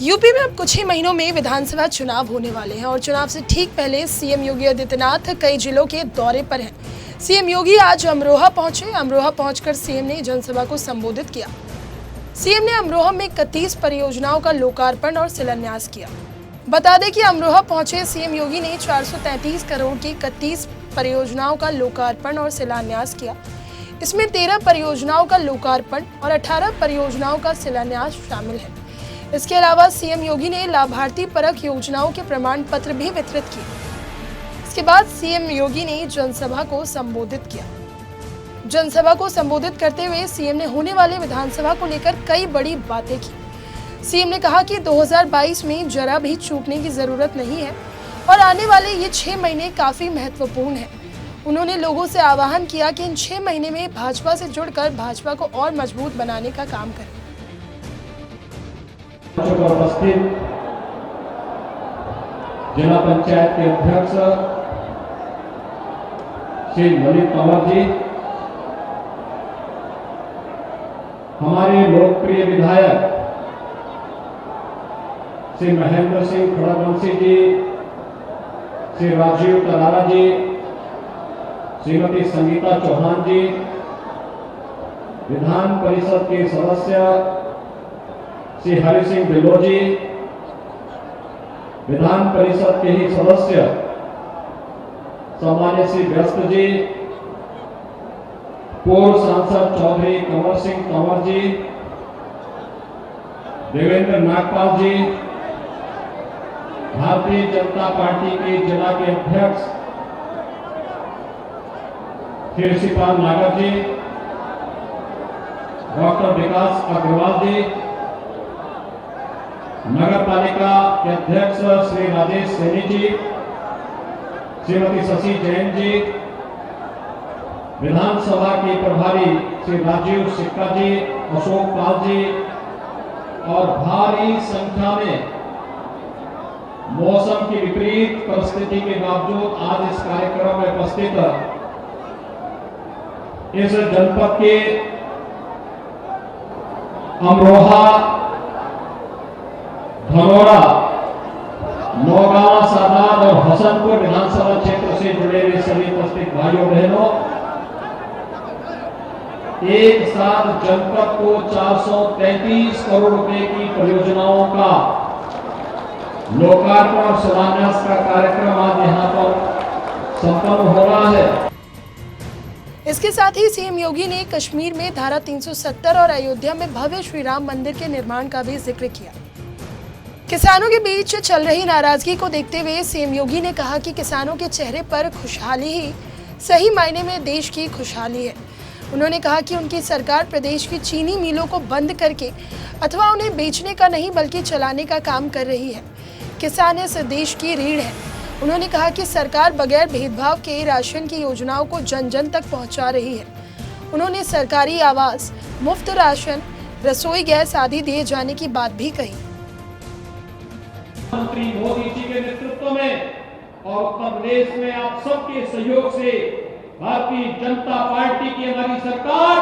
UP में अब कुछ ही महीनों में विधानसभा चुनाव होने वाले हैं और चुनाव से ठीक पहले सीएम योगी आदित्यनाथ कई जिलों के दौरे पर हैं। सीएम योगी आज अमरोहा पहुंचे। अमरोहा पहुंचकर सीएम ने जनसभा को संबोधित किया। सीएम ने अमरोहा में 31 परियोजनाओं का लोकार्पण और शिलान्यास किया। बता दें कि अमरोहा पहुंचे सीएम योगी ने 433 करोड़ की 31 परियोजनाओं का लोकार्पण और शिलान्यास किया। इसमें 13 परियोजनाओं का लोकार्पण और 18 परियोजनाओं का शिलान्यास शामिल है। इसके अलावा सीएम योगी ने लाभार्थी परक योजनाओं के प्रमाण पत्र भी वितरित किए। इसके बाद सीएम योगी ने जनसभा को संबोधित किया। जनसभा को संबोधित करते हुए सीएम ने होने वाले विधानसभा को लेकर कई बड़ी बातें की। सीएम ने कहा कि 2022 में जरा भी चूकने की जरूरत नहीं है और आने वाले ये 6 महीने काफी महत्वपूर्ण है। उन्होंने लोगों से आह्वान किया कि इन 6 महीने में भाजपा से जुड़कर भाजपा को और मजबूत बनाने का काम करें। उपस्थित जिला पंचायत के अध्यक्ष श्री ललित कंवर जी, हमारे लोकप्रिय विधायक श्री महेंद्र सिंह खड़गवंशी जी, श्री राजीव तरारा जी, श्रीमती संगीता चौहान जी, विधान परिषद के सदस्य श्री हरि सिंह ढिल्लों जी, विधान परिषद के ही सदस्य सम्मानित श्री व्यस्त जी, पूर्व सांसद चौधरी कंवर सिंह कंवर जी, देवेंद्र नागपाल जी, भारतीय जनता पार्टी के जिला के अध्यक्ष श्री शिवपाल नागर जी, डॉक्टर विकास अग्रवाल जी, नगर पालिका के अध्यक्ष श्री राजेश सैनी जी, श्रीमती शशि जैन जी, विधानसभा के प्रभारी श्री राजीव सिक्का जी, अशोक पाल जी और भारी संख्या में मौसम की विपरीत परिस्थिति के बावजूद आज इस कार्यक्रम में उपस्थित इस जनपद के अमरोहा, धनौरा, नौगांव, सादात और हसनपुर विधानसभा क्षेत्र से जुड़े हुए सभी उपस्थित भाइयों बहनों, एक साथ जनपद को 433 करोड़ रुपए की परियोजनाओं का लोकार्पण और शिलान्यास का कार्यक्रम आज यहां पर संपन्न हो रहा है। इसके साथ ही सीएम योगी ने कश्मीर में धारा 370 और अयोध्या में भव्य श्री राम मंदिर के निर्माण का भी जिक्र किया। किसानों के बीच चल रही नाराजगी को देखते हुए सीएम योगी ने कहा कि किसानों के चेहरे पर खुशहाली ही सही मायने में देश की खुशहाली है। उन्होंने कहा कि उनकी सरकार प्रदेश की चीनी मिलों को बंद करके अथवा उन्हें बेचने का नहीं बल्कि चलाने का काम कर रही है। किसान इस देश की रीढ़ है। उन्होंने कहा कि सरकार बगैर भेदभाव के राशन की योजनाओं को जन जन तक पहुंचा रही है। उन्होंने सरकारी आवास, मुफ्त राशन, रसोई गैस आदि दिए जाने की बात भी कही। मंत्री मोदी जी के नेतृत्व में और उत्तर प्रदेश में आप सबके सहयोग से भारतीय जनता पार्टी की हमारी सरकार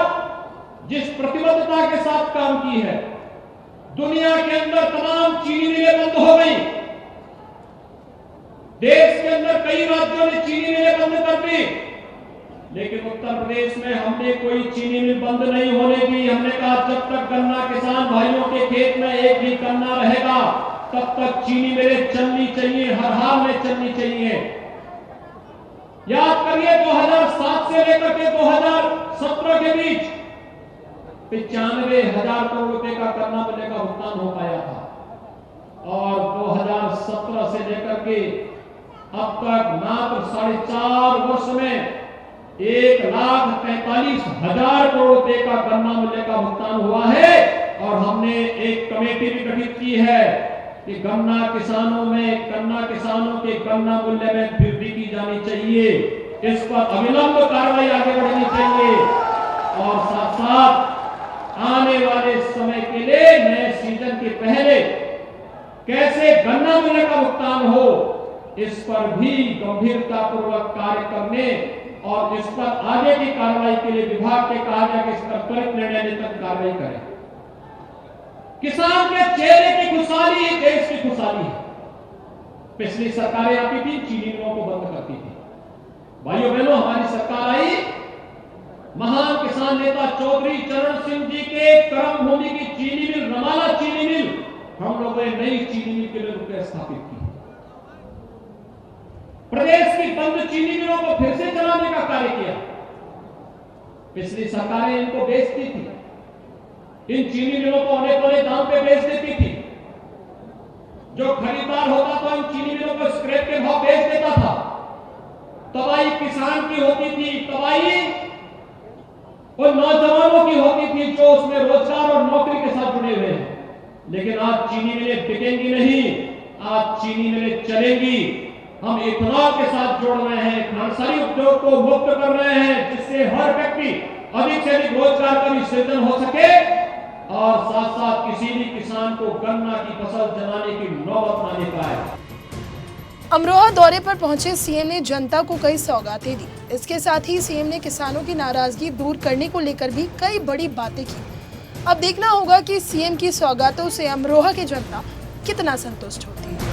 जिस प्रतिबद्धता के साथ काम की है, दुनिया के अंदर तमाम चीनी मिलें बंद हो गई। देश के अंदर कई राज्यों ने चीनी मिलें बंद कर दी, लेकिन उत्तर प्रदेश में हमने कोई चीनी मिल बंद नहीं होने दी। हमने कहा जब तक गन्ना किसान भाइयों के खेत में एक भी गन्ना रहेगा तब तक चीनी मिलें चलनी चाहिए, हर हाल में चलनी चाहिए। याद करिए 2007 से लेकर के 2017 के बीच 95,000 करोड़ रुपए का गन्ना मिले का भुगतान हो पाया था और 2017 से लेकर के अब तक मात्र 4.5 वर्ष में 1,43,000 करोड़ रुपए का गन्ना मूल्य का भुगतान हुआ है। और हमने एक कमेटी भी गठित की है कि गन्ना किसानों के गन्ना मूल्य में वृद्धि की जानी चाहिए। इस पर अविलंब कार्रवाई आगे बढ़नी चाहिए और साथ साथ आने वाले समय के लिए नए सीजन के पहले कैसे गन्ना मूल्य का भुगतान हो, इस पर भी गंभीरता पूर्वक कार्य करने और इस पर आगे की कार्रवाई के लिए विभाग के कहा गया कि इस पर त्वरित निर्णय लेकर कार्रवाई करें। किसान के चेहरे की खुशहाली ही देश की खुशहाली है। पिछली सरकारें आती थी, चीनी मिलों को बंद करती थी। भाइयों बहनों, हमारी सरकार आई, महान किसान नेता चौधरी चरण सिंह जी के कर्म भूमि की चीनी मिल, रमाला चीनी मिल, हम लोगों ने नई चीनी मिल के लिए रुपये स्थापित की। प्रदेश की बंद चीनी मिलों को फिर से चलाने का कार्य किया। पिछली सरकारें इनको बेचती थी, इन चीनी मिलों को औने पौने दाम पे बेच देती थी। जो खरीदार होता था इन चीनी मिलों को स्क्रैप के भाव बेच देता था। तबाही किसान की होती थी, तबाही और नौजवानों की होती थी जो उसमें रोजगार और नौकरी के साथ जुड़े हुए हैं। लेकिन आज चीनी मिलें बिकेंगी नहीं, आज चीनी मिलें चलेंगी। हम इथेनॉल के साथ जोड़ रहे हैं, नर्सरी उद्योग को मुक्त कर रहे हैं, जिससे हर व्यक्ति अधिक से अधिक रोजगार का भी सृजन हो सके और साथ साथ किसी भी किसान को गन्ना की फसल जलाने की नौबत ना ले पाए। अमरोहा दौरे पर पहुंचे सीएम ने जनता को कई सौगातें दी। इसके साथ ही सीएम ने किसानों की नाराजगी दूर करने को लेकर भी कई बड़ी बातें की। अब देखना होगा कि सीएम की सौगातों से अमरोहा की जनता कितना संतुष्ट होती है।